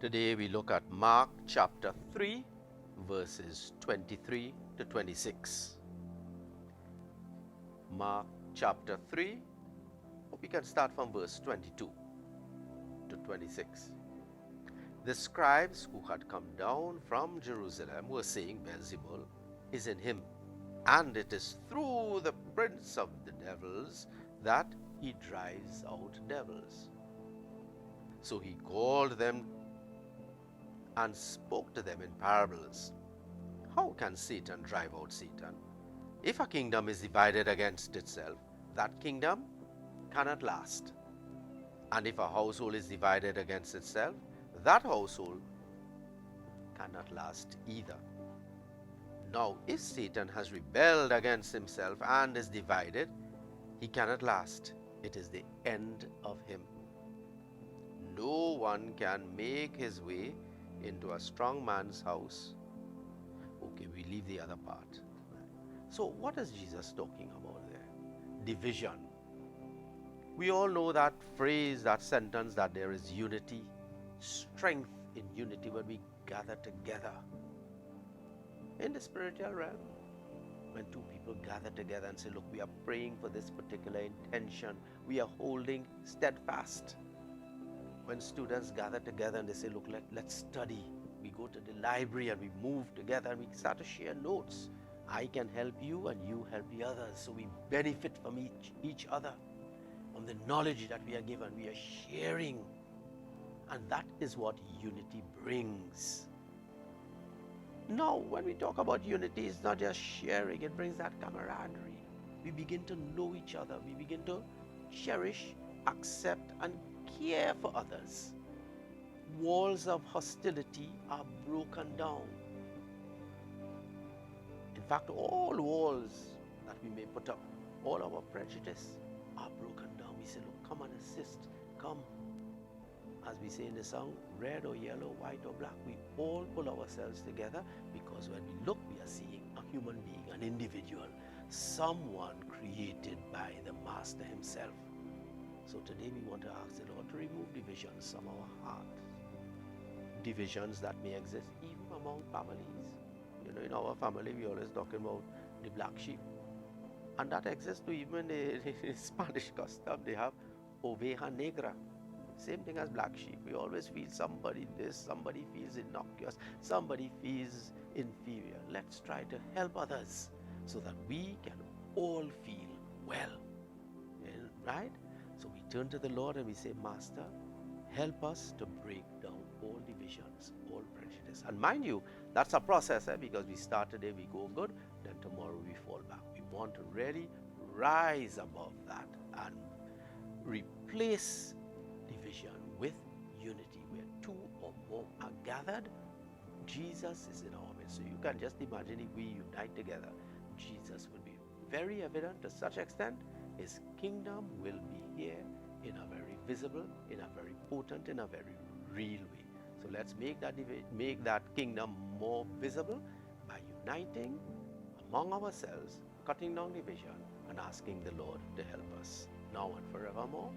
Today we look at Mark chapter 3, verses 23 to 26. Mark chapter 3, we can start from verse 22 to 26. The scribes who had come down from Jerusalem were saying, Beelzebul is in him, and it is through the prince of the devils that he drives out devils. So he called them and spoke to them in parables. How can Satan drive out Satan? If a kingdom is divided against itself, that kingdom cannot last. And if a household is divided against itself, that household cannot last either. Now, if Satan has rebelled against himself and is divided, he cannot last. It is the end of him. No one can make his way into a strong man's house. Okay, we leave the other part. So what is Jesus talking about there? Division. We all know that phrase, that sentence, that there is unity, strength in unity when we gather together. In the spiritual realm, when two people gather together and say, look, we are praying for this particular intention, we are holding steadfast. When students gather together and they say, look, let's study. We go to the library and we move together and we start to share notes. I can help you and you help the others. So we benefit from each other, from the knowledge that we are given. We are sharing. And that is what unity brings. Now, when we talk about unity, it's not just sharing. It brings that camaraderie. We begin to know each other. We begin to cherish, accept, and care for others. Walls of hostility are broken down. In fact, all walls that we may put up, all our prejudice are broken down. We say, look, come and assist. Come. As we say in the song, red or yellow, white or black, we all pull ourselves together because when we look, we are seeing a human being, an individual, someone created by the Master himself. So today we want to ask the Lord to remove divisions from our heart. Divisions that may exist even among families. You know, in our family we always talk about the black sheep. And that exists to even in Spanish custom. They have oveja negra. Same thing as black sheep. We always feel somebody this, somebody feels innocuous, somebody feels inferior. Let's try to help others so that we can all feel well. Right? So we turn to the Lord and we say, Master, help us to break down all divisions, all prejudice. And mind you, that's a process, because we start today, we go good, then tomorrow we fall back. We want to really rise above that and replace division with unity. Where two or more are gathered, Jesus is in our midst. So you can just imagine if we unite together, Jesus will be very evident to such extent. His kingdom will be here in a very visible, in a very potent, in a very real way. So let's make that kingdom more visible by uniting among ourselves, cutting down division, and asking the Lord to help us now and forevermore.